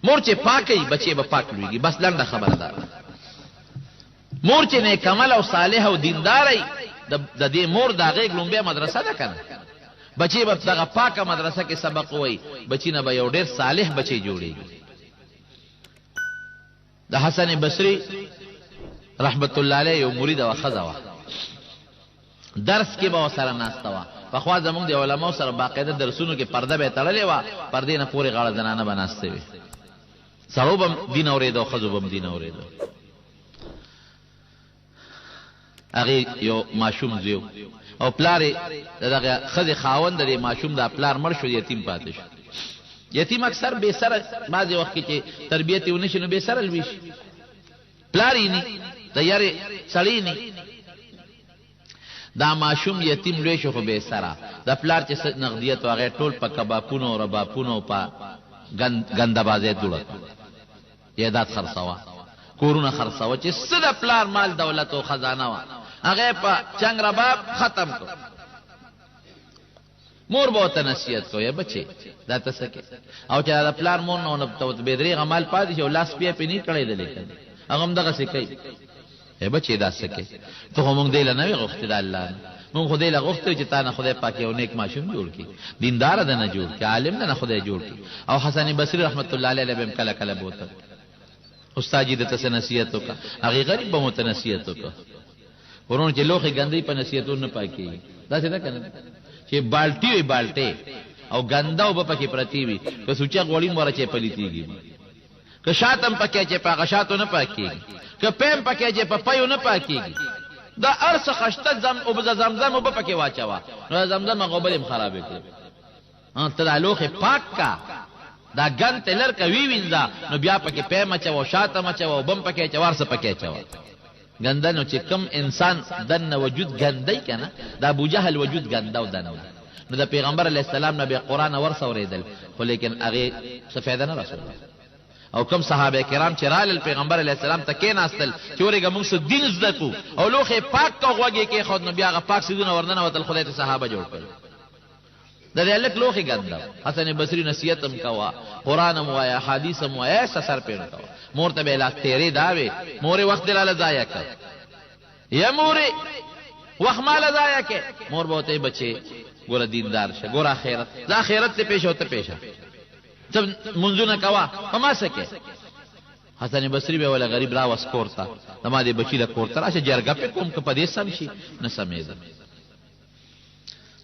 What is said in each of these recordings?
مور چې پاکي بچي به پاک لويږي. بس لنډه خبره ده. مور چې نیک عمل او صالح او دینداري د دې مور د هغې لومبۍ مدرسه ده کنه. بچي به دغه پاکه مدرسه کې سبق وایي، بچي نه به یو ډېر صالح بچي جوړېږي. د حسن بصري رحمت الله علیه یو مرید او ښځه وه، درس کې به ورسره ناسته وه. پخوا زمونږ د علماو سره باقاعده درسونو کې پرده به یې تړلې وه، پردې نه پورې غاړه زنانه به ناستې وې. سړو به هم دین اورېده او ښځو به هم دین اورېده. هغې یو ماشوم زوی او پلار یې د دغه ښځې خاوند د دې ماشوم دا پلار مړ شو، یتیم پاتې شو. یتیم اکثر بې سره بعضې وخت کې چې تربیت یې ونه شي نو بې سره لوي شي. پلار یې ني، د یارې سړی ني. دا ماشوم یتیم لوی شو خو بې سره. د پلار چې څه نقدیت و هغې ټول په کباپونو او رباپونو او په ګندهبازۍ دوړه کړه. جایداد خرڅوه، کورونه خرڅوه، چې څه د پلار مال دولت او خزانه وه هغې په چنګ رباب ختم کړ. مور به ورته نصیحت کوي بچې دا ته څه کې، او چې د پلار مور نه بې درېغه مال پاتې شي او لاس بیا پې نه کړی دی لیکن هغه هم دغسې کوي. بچې دا څه کې، ته خو مونږ دی له نه وې غوښتې د الله نه، مونږ خو دی له غوښتې چې تا نه خدای پاک یو نیک ماشوم جوړ کړي، دینداره ده نه جوړ کړي، عالم ده نه خدای جوړ کړي. او حسن بصري رحمت الله علیه به هم کله کله بوتل استاد جي درته څه نصیحت وکړه، هغې غریب به مو ته نصیحت وکړه. ورونو چې لوښې ګندۍ په نصیحتونو نه پاکېږي. داسې ده که نه چې بالټي وي بالټې او ګنده اوبه پکې پرتې وي، که سوچه غوړي م وره چې پلیتېږي، که شات هم پکې چې په هغه شاتو نه پاکېږي، که پیم پکې چې په پیو نه پاکېږي. دا هر څه خشته اوبه د زمزم اوبه پکې واچوه نو د زمزم هغه اوبه دې هم خرابې کړې. ته دا لوښې پاک کا، دا ګند ته لر که ویوینځه نو بیا پکې پیم اچوه، شات هم اچوه، اوبه هم پکې اچوه، هر څه پکې اچوه. ګنده نو چې کم انسان دننه وجود ګندی که نه، د ابوجهل وجود ګنده و دننه نو د پیغمبر علیه السلام نه بیا قرآن ورسه اورېدل، خو لیکن هغې څه فایده نه رسوله. او کم صحابه کرام چې رالل پیغمبر علیه السلام ته کېناستل چې ورېږه موږ څه دین زده کړو او لوښې پاک که غوږ یې کېښود نو بیا هغه پاک څیزونه ورننوتل، خدای ته صحابه جوړ کړل. د دې هلک لوښې ګنده. حسن بصري نصیحت هم کوه، قرآن هم وایه، حدیث هم وایه، هېڅ سر پرې نه کوه. مور ته به یې لاس تېرې دا وې مورې وخت دې راله ضایع کړ، یا مورې وخت ماله ضایع کړې. مور به ورته بچې ګوره دیندار شه، ګوره آخرت زه آخرت ته پېښه ورته پېښه ته منځونه کوه په ما څه کې. حسن بصري به وله غریب راوست کور ته، زما دې بچي له کور ته راشه جرګه پې کوم که په دې سم شي. نه سمېده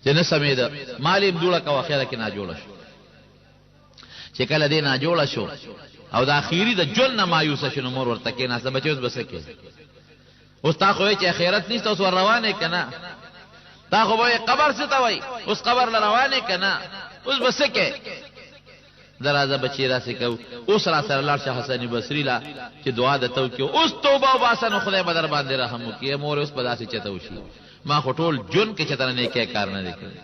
چې نه سمېده مال یې جوړه کوه، خیره کې ناجوړه شو. چې کله دې ناجوړه شو او د اخیري د ژوند نه مایوسه شو نو مور ورته کېناسته بچې اوس به څه کوې، اوس تا خو وایې چې آخرت نشته، اوس ور روان یې که نه، تا خو به وایې قبر څه ته وایي، اوس قبر له روان یې که نه، اوس به څه کوې. د راځه بچې راسې کوو، اوس را سره لاړ شه حسن بصري لا چې دعا درته وکړي، اوس توبه وباسه نو خدای به در باندې رحم وکړي. مور اوس به داسې چېته وشي، ما خو ټول ژوند کې چې ته نیکی کار نه دی کړی،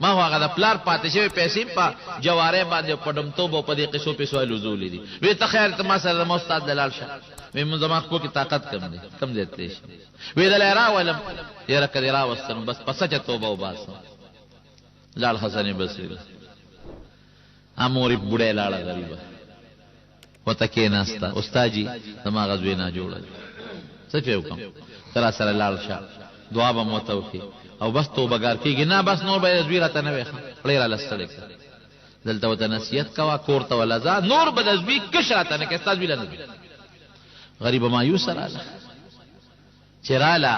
ما خو هغه د پلار پاتې شوې پیسې په جوارۍ باندې په ډمتوب او په دې قصو پیسو لزولې دي. وی ته خیر ته ما سره زما استاد د لاړ شه، وی مونږ زما خپو کې طاقت کم دی، کم دی تلی شي. وی دلی راولم، یاره که دې راوستم بس په سچه توبه وباسم. لاړ حسن بصري امورې بوډۍ لاړه غریبه ورته کېناسته، استاد جي زما هغه زوی ناجوړه څه پې وکړم، ته را سره لاړ شه دعا به مو ورته وکړي او بس توبهګار کېږي. نه بس نور به یې زوی راته نه وی خپړې راله ستړی کړه. دلته ورته نصیحت کوه، کور ته وله ځه، نور به د زوی کش راته نه کوې، ستا زوی له نه ځي. غریبه مایوسه راله، چې راله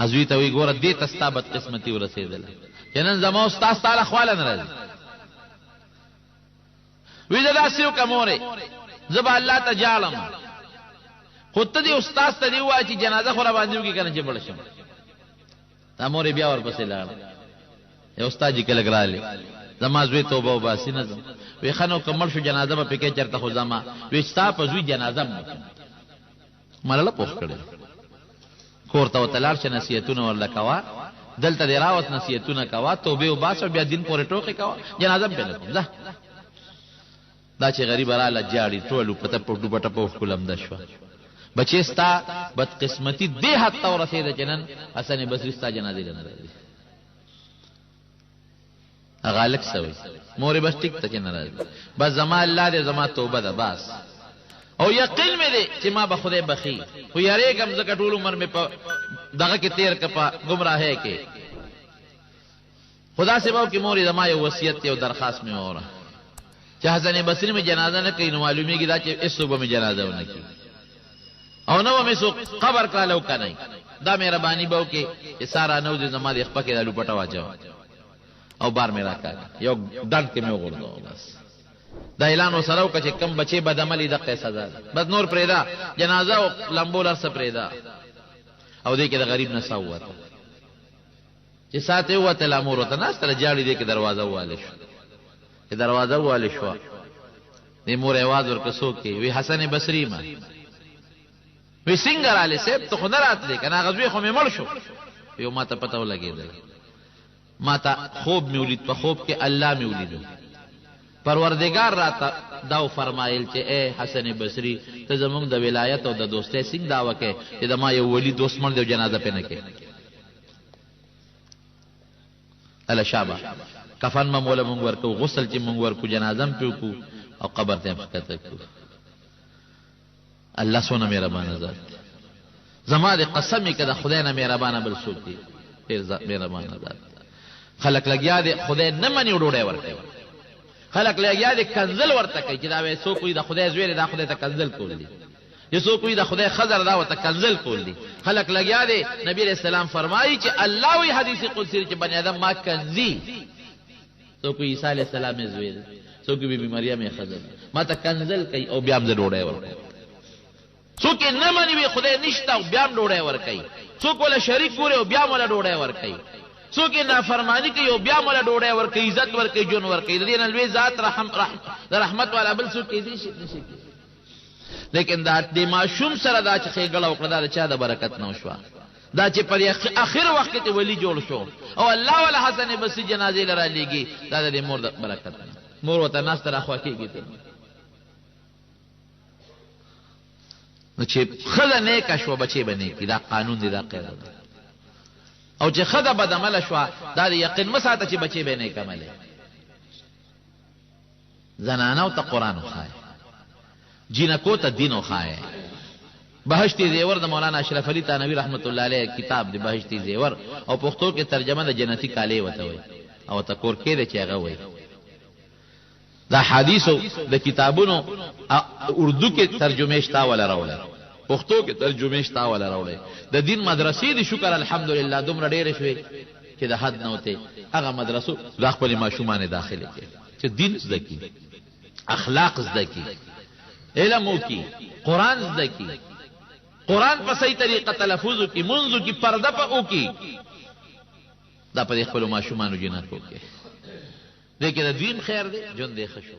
زوی ته وایي ګوره دې ته ستا بدقسمتي ورسېدله چې نن زما استاد ستا له خواله نه راځي. وی زه داسې وکړه مورې زه به الله ته جاړم، خو ته دې استاد ته دې ووایه چې جنازه خو را باندې وکړي که نه چې مړه شم. دا مورې بیا ورپسې لاړه، یو استاد جي کلک رالې زما زوی توبه وباسي نه ځم. وی ښه نو که مړ شو جنازه به پکې چېرته خو زما. وی ستا په زوی جنازه م ملله پوښ کړې، کور ته ورته لاړ شه نصیحتونه ورله کوه، دلته دې راوست نصیحتونه کوه، توبې وباسه، بیا دین پورې ټوقې کوه، جنازه م پې نه کوم ځه. دا چې غریبه راله جاړي ټول پته په ډوبه ټپه وښکلمده شوه. بچې ستا بدقسمتي دې حد ته ورسېده چې نن حسن بصري ستا جنازې له نه راځي. هغه الک سوي مورې بس ټیک ته کې ناراض بس زما الله دې زما توبه ده بس او یقین مې دی چې ما به خدای بخي خو یریږم ځکه ټول عمر مې په دغه کې تیر کپا گمراهۍ کې خدا سے باو کې مورې زما یو وصیت یو درخواست مې وره چې حسن بصری مې جنازه نه کوي نو معلومیږي دا چې اس صبح مې جنازه ونه کوي او نو مې سو قبر کالو کنه دا مهرباني باو کې چې سارا نو دې زما د خپل کې د لوپټه واچو او بار مې راکا یو ډنډ کې مې وګورځو بس دا اعلان وسره وکړه چې کم بچي بد عملي دغه سزا ده بس نور پرېدا جنازه او لمبولر سره پرېدا او دې کې د غریب نه ساوته چې ساته وته لامور وته ناس تر جاړي دې کې دروازه واله شو چې دروازه واله شو دې مور आवाज ورکسو کې وی حسن بصری ما وی سنگر علی سیب ته خو نه راتلی کنه غزوی خو مې مړ شو یو ما ته پته ولګېدل ما ته خوب میولید په خوب کې الله میولیدو پروردگار راته داو فرمایل چې اے حسن بصری ته زمونږ د ولایت او د دوستۍ څنګه داوا کې چې د ما یو ولی دوست مړ دی جنازه پې نه کې الا شابه کفن ما مولا مونږ ورکو غسل چې مونږ ورکو جنازم پې وکړو او قبر ته مخکته کړو الله سونه مهربان ذات زما د قسم کې د خدای نه مهربان بل څوک دی ډېر مهربان ذات خلق لګیا دي خدای نه مني وډوړې ورکوي خلق لګیا دي کنزل ورته کوي چې دا وې سو کوئی د خدای زویل دا خدای ته کنزل کول دي یو سو کوئی د خدای خزر دا وته کنزل کول دي خلق لګیا دي نبی رسول الله فرمایي چې الله وی حدیث قدسی چې بنی آدم ما کنزي سو کوئی عیسی علیہ السلام زویل سو کوئی بی مریم خزر ما ته کنزل کوي او بیا هم ډوړې ورکوي څوک نه مني وي خدای نشته او بیا هم ډوړې ورکوي څوک ولا شریک ګوري او بیا ولا ډوړې ورکوي څوک نافرمانی کوي او بیا مولا ډوړې ورکوي عزت ورکوي جون ورکوي د دې نه لوی ذات رحمت والا بل څوک دې نشي لیکن دا د معشوم سره دا چې خېګړه وکړه دا چا د برکت نه شو دا چې پر اخر وخت کې ولی جوړ شو او الله ولا حسن بصری جنازې لرا لېږي دا د مور د برکت مور وته ناس تر اخوا کېږي نو چې خزه نیک شو بچي بنې کی دا قانون دی دا قاعده او چې خزه بد عمل شو دا یقین مساته چې بچي به نیک عمل زنانه او ته قران خای جنکو ته دین خای بهشتي زیور د مولانا اشرف علي تانوی رحمت الله علیه کتاب دی بهشتي زیور او پښتو کې ترجمه د جنتی کاله وته وي او تکور کې د چاغه وي دا حدیثو د کتابونو اردو کې ترجمه شتا ولا راوړل پښتو کې ترجمه شتا ولا راوړل د دین مدرسې دي شکر الحمدلله دومره ډېر شوي چې د حد نه وته هغه مدرسو د خپل ماشومان داخله کې چې دین زده کی اخلاق زده کی علم وکي قران زده کی قران په صحیح طریقه تلفظ وکي منځو کی پرده په وکي دا په خپل ماشومان جنات وکي لیکن د دین خیر دی جون دی خشو